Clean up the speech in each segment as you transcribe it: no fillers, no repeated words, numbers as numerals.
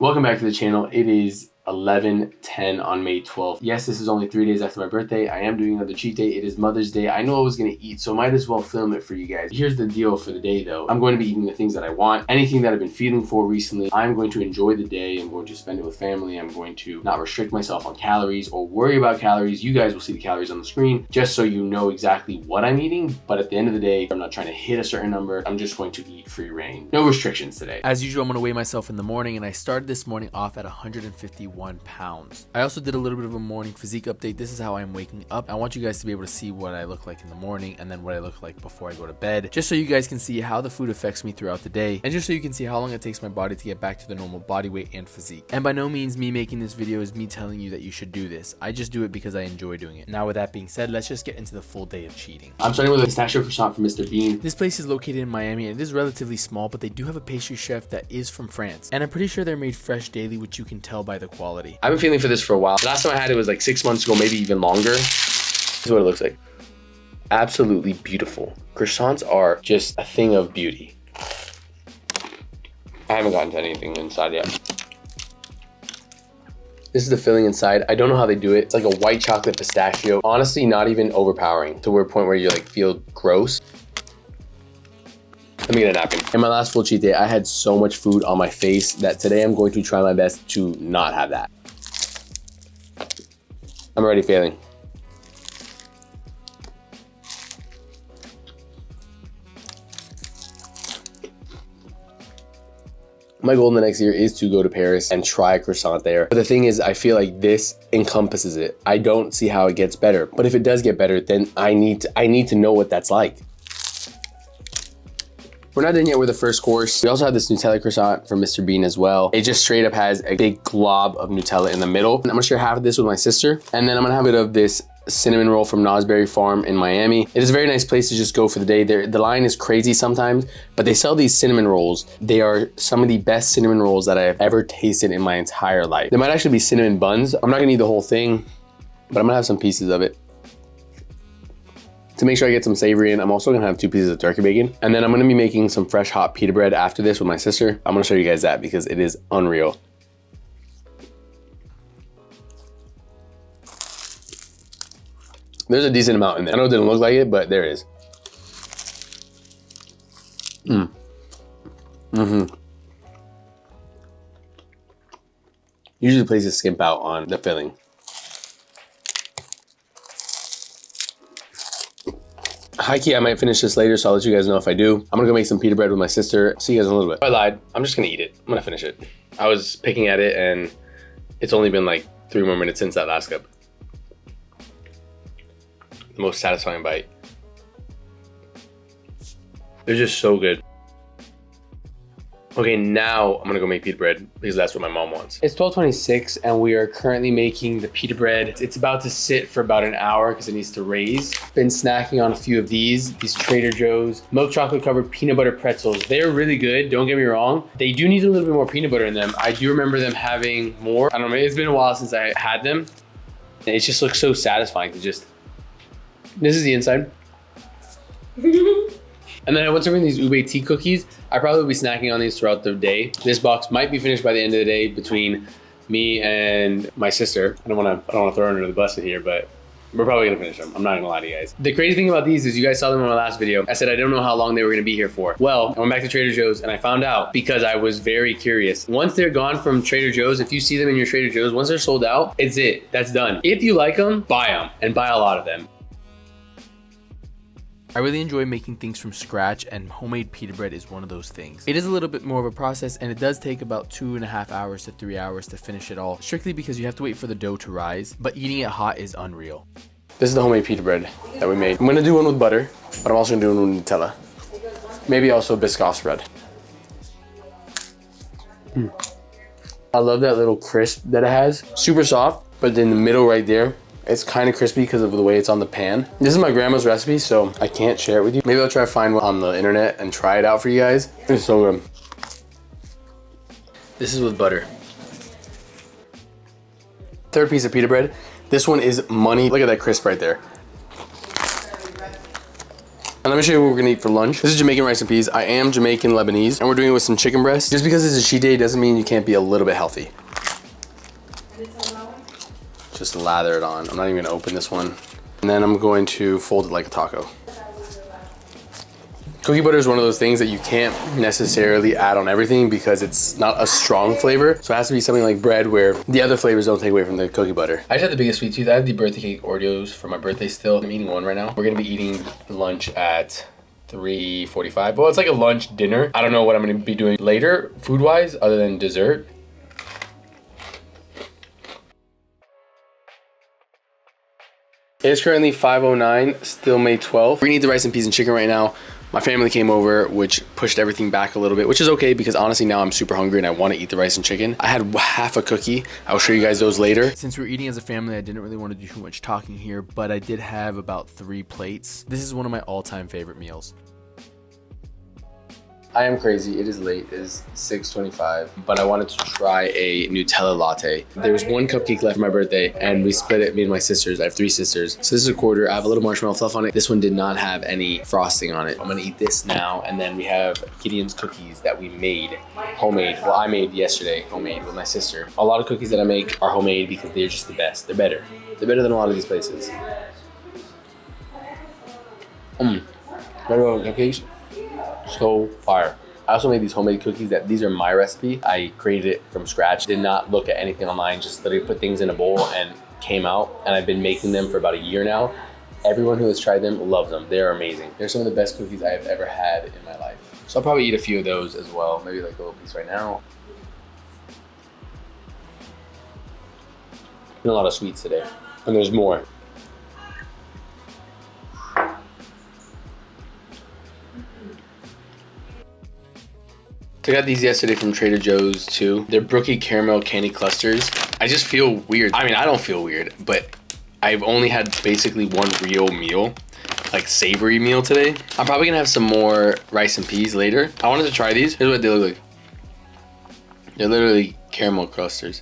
Welcome back to the channel. It is 11:10 on May 12th. Yes, this is only 3 days after my birthday. I am doing another cheat day. It is Mother's Day. I know I was going to eat, so might as well film it for you guys. Here's the deal for the day though. I'm going to be eating the things that I want. Anything that I've been feeling for recently, I'm going to enjoy the day. I'm going to spend it with family. I'm going to not restrict myself on calories or worry about calories. You guys will see the calories on the screen just so you know exactly what I'm eating. But at the end of the day, I'm not trying to hit a certain number. I'm just going to eat free reign. No restrictions today. As usual, I'm going to weigh myself in the morning, and I started this morning off at 151 pounds. I also did a little bit of a morning physique update. This is how I'm waking up. I want you guys to be able to see what I look like in the morning and then what I look like before I go to bed, just so you guys can see how the food affects me throughout the day, and just so you can see how long it takes my body to get back to the normal body weight and physique. And by no means me making this video is me telling you that you should do this. I just do it because I enjoy doing it. Now with that being said, let's just get into the full day of cheating. I'm starting with a pistachio croissant from Mr. Bean. This place is located in Miami and it is relatively small, but they do have a pastry chef that is from France, and I'm pretty sure they're made fresh daily, which you can tell by the quality. I've been feeling for this for a while. The last time I had it was like 6 months ago, maybe even longer. This is what it looks like. Absolutely beautiful. Croissants are just a thing of beauty. I haven't gotten to anything inside yet. This is the filling inside. I don't know how they do it. It's like a white chocolate pistachio. Honestly, not even overpowering to a point where you like feel gross. Let me get a napkin. In my last full cheat day, I had so much food on my face that today I'm going to try my best to not have that. I'm already failing. My goal in the next year is to go to Paris and try a croissant there. But the thing is, I feel like this encompasses it. I don't see how it gets better. But if it does get better, then I need to know what that's like. We're not done yet with the first course. We also have this Nutella croissant from Mr. Bean as well. It just straight up has a big glob of Nutella in the middle. And I'm gonna share half of this with my sister. And then I'm gonna have it of this cinnamon roll from Nosberry Farm in Miami. It is a very nice place to just go for the day. The line is crazy sometimes, but they sell these cinnamon rolls. They are some of the best cinnamon rolls that I have ever tasted in my entire life. There might actually be cinnamon buns. I'm not gonna eat the whole thing, but I'm gonna have some pieces of it. To make sure I get some savory in, I'm also gonna have 2 pieces of turkey bacon. And then I'm gonna be making some fresh hot pita bread after this with my sister. I'm gonna show you guys that because it is unreal. There's a decent amount in there. I know it didn't look like it, but there is. Usually places skimp out on the filling. High key, I might finish this later, so I'll let you guys know if I do. I'm gonna go make some pita bread with my sister. See you guys in a little bit. I lied. I'm just gonna eat it. I'm gonna finish it. I was picking at it and it's only been like 3 more minutes since that last cup. The most satisfying bite. They're just so good. Okay, now I'm gonna go make pita bread because that's what my mom wants. It's 12:26 and we are currently making the pita bread. It's about to sit for about an hour because it needs to raise. Been snacking on a few of these Trader Joe's milk chocolate covered peanut butter pretzels. They're really good, don't get me wrong. They do need a little bit more peanut butter in them. I do remember them having more. I don't know, it's been a while since I had them. And it just looks so satisfying to just, this is the inside. And then I went serving these ube tea cookies. I probably will be snacking on these throughout the day. This box might be finished by the end of the day between me and my sister. I don't wanna throw her under the bus in here, but we're probably gonna finish them. I'm not gonna lie to you guys. The crazy thing about these is you guys saw them in my last video. I said I don't know how long they were gonna be here for. Well, I went back to Trader Joe's and I found out because I was very curious. Once they're gone from Trader Joe's, if you see them in your Trader Joe's, once they're sold out, it's it, that's done. If you like them, buy them and buy a lot of them. I really enjoy making things from scratch, and homemade pita bread is one of those things. It is a little bit more of a process, and it does take about 2.5 hours to 3 hours to finish it all, strictly because you have to wait for the dough to rise, but eating it hot is unreal. This is the homemade pita bread that we made. I'm gonna do one with butter, but I'm also gonna do one with Nutella. Maybe also Biscoff spread. I love that little crisp that it has. Super soft, but in the middle right there, it's kind of crispy because of the way it's on the pan. This is my grandma's recipe, so I can't share it with you. Maybe I'll try to find one on the internet and try it out for you guys. It's so good. This is with butter. Third piece of pita bread. This one is money. Look at that crisp right there. And And let me show you what we're gonna eat for lunch. This is Jamaican rice and peas. I am Jamaican Lebanese, and we're doing it with some chicken breast. Just because it's a cheat day doesn't mean you can't be a little bit healthy. Just lather it on. I'm not even gonna open this one. And then I'm going to fold it like a taco. Cookie butter is one of those things that you can't necessarily add on everything because it's not a strong flavor. So it has to be something like bread where the other flavors don't take away from the cookie butter. I just had the biggest sweet tooth. I have the birthday cake Oreos for my birthday still. I'm eating one right now. We're gonna be eating lunch at 3:45. Well, it's like a lunch dinner. I don't know what I'm gonna be doing later food-wise other than dessert. It is currently 5:09, still May 12th. We're gonna eat the rice and peas and chicken right now. My family came over, which pushed everything back a little bit, which is okay because honestly now I'm super hungry and I want to eat the rice and chicken. I had half a cookie. I'll show you guys those later. Since we're eating as a family, I didn't really want to do too much talking here, but I did have about 3 plates. This is one of my all-time favorite meals. I am crazy. It is late. It is 6:25, but I wanted to try a Nutella latte. There was one cupcake left for my birthday, and we split it, me and my sisters. I have 3 sisters. So this is a quarter. I have a little marshmallow fluff on it. This one did not have any frosting on it. I'm gonna eat this now, and then we have Gideon's cookies that we made, homemade. Well, I made yesterday, homemade with my sister. A lot of cookies that I make are homemade because they're just the best. They're better. They're better than a lot of these places. Cupcakes. So fire. I also made these homemade cookies that these are my recipe. I created it from scratch. Did not look at anything online, just literally put things in a bowl and came out. And I've been making them for about a year now. Everyone who has tried them loves them. They're amazing. They're some of the best cookies I have ever had in my life. So I'll probably eat a few of those as well. Maybe like a little piece right now. And a lot of sweets today. And there's more. I got these yesterday from Trader Joe's too. They're Brookie Caramel Candy Clusters. I just feel weird. I mean, I don't feel weird, but I've only had basically one real meal, like savory meal today. I'm probably gonna have some more rice and peas later. I wanted to try these. Here's what they look like. They're literally caramel clusters.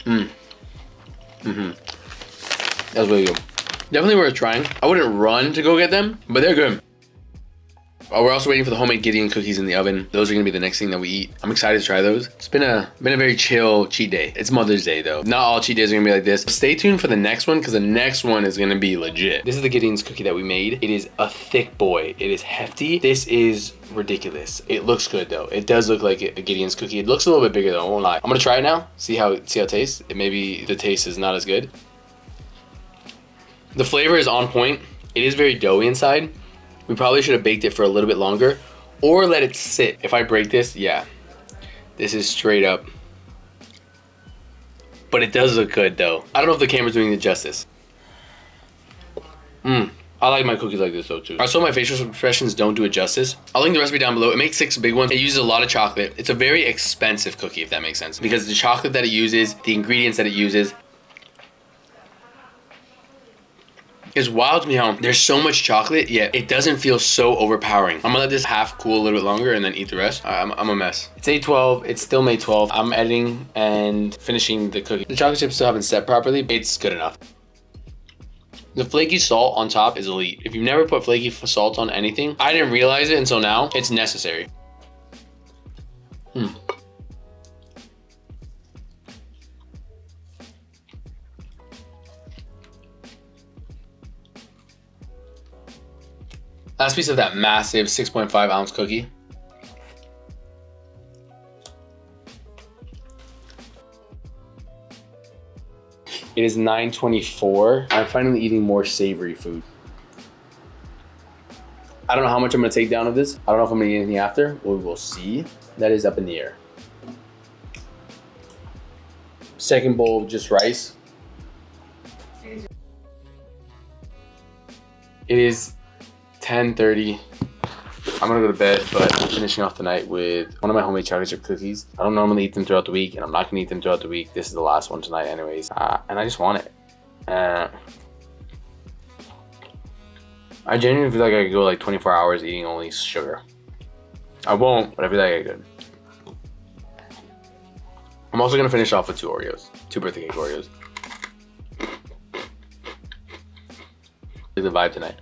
That was really good. Definitely worth trying. I wouldn't run to go get them, but they're good. We're also waiting for the homemade Gideon cookies in the oven. Those are gonna be the next thing that we eat. I'm excited to try those. It's been a very chill cheat day. It's Mother's Day though. Not all cheat days are gonna be like this. Stay tuned for the next one because the next one is gonna be legit. This is the Gideon's cookie that we made. It is a thick boy. It is hefty. This is ridiculous. It looks good though. It does look like a Gideon's cookie. It looks a little bit bigger though, I won't lie. I'm gonna try it now, see how it tastes. Maybe the taste is not as good. The flavor is on point. It is very doughy inside. We probably should have baked it for a little bit longer or let it sit. If I break this, yeah, this is straight up. But it does look good though. I don't know if the camera's doing it justice. I like my cookies like this though too. Also, my facial expressions don't do it justice. I'll link the recipe down below. It makes 6 big ones. It uses a lot of chocolate. It's a very expensive cookie, if that makes sense, because the chocolate that it uses, the ingredients that it uses, it's wild to me how there's so much chocolate, yet it doesn't feel so overpowering. I'm gonna let this half cool a little bit longer and then eat the rest. I'm a mess. It's 8:12, it's still May 12th. I'm editing and finishing the cookie. The chocolate chips still haven't set properly. It's good enough. The flaky salt on top is elite. If you've never put flaky salt on anything, I didn't realize it until now. It's necessary. Last piece of that massive 6.5 ounce cookie. It is 9:24. I'm finally eating more savory food. I don't know how much I'm gonna take down of this. I don't know if I'm gonna eat anything after. We will see. That is up in the air. Second bowl of just rice. It is 10:30. I'm gonna go to bed, but I'm finishing off the night with one of my homemade chocolate chip cookies. I don't normally eat them throughout the week, and I'm not gonna eat them throughout the week. This is the last one tonight anyways. And I just want it. I genuinely feel like I could go like 24 hours eating only sugar. I won't, but I feel like I could. I'm also gonna finish off with 2 Oreos. 2 birthday cake Oreos. the vibe tonight.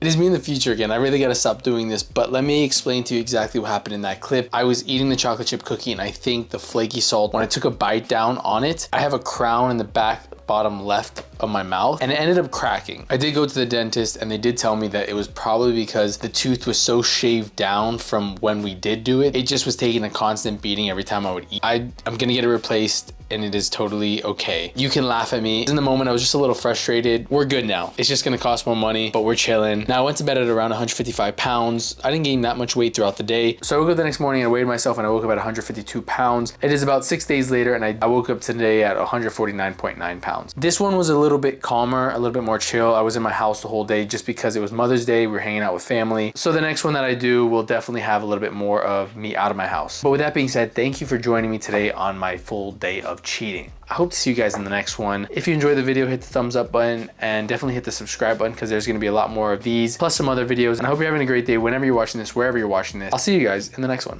It is me in the future again. I really gotta stop doing this, but let me explain to you exactly what happened in that clip. I was eating the chocolate chip cookie and I think the flaky salt, when I took a bite down on it, I have a crown in the back bottom left of my mouth and it ended up cracking. I did go to the dentist and they did tell me that it was probably because the tooth was so shaved down from when we did do it. It just was taking a constant beating every time I would eat. I'm gonna get it replaced and it is totally okay. You can laugh at me. In the moment, I was just a little frustrated. We're good now. It's just gonna cost more money, but we're chilling. Now I went to bed at around 155 pounds. I didn't gain that much weight throughout the day. So I woke up the next morning and I weighed myself and I woke up at 152 pounds. It is about 6 days later and I woke up today at 149.9 pounds. This one was a little bit calmer, a little bit more chill. I was in my house the whole day just because it was Mother's Day. We were hanging out with family. So the next one that I do will definitely have a little bit more of me out of my house. But with that being said, thank you for joining me today on my full day of cheating. I hope to see you guys in the next one. If you enjoyed the video, hit the thumbs up button and definitely hit the subscribe button because there's going to be a lot more of these plus some other videos. And I hope you're having a great day whenever you're watching this, wherever you're watching this. I'll see you guys in the next one.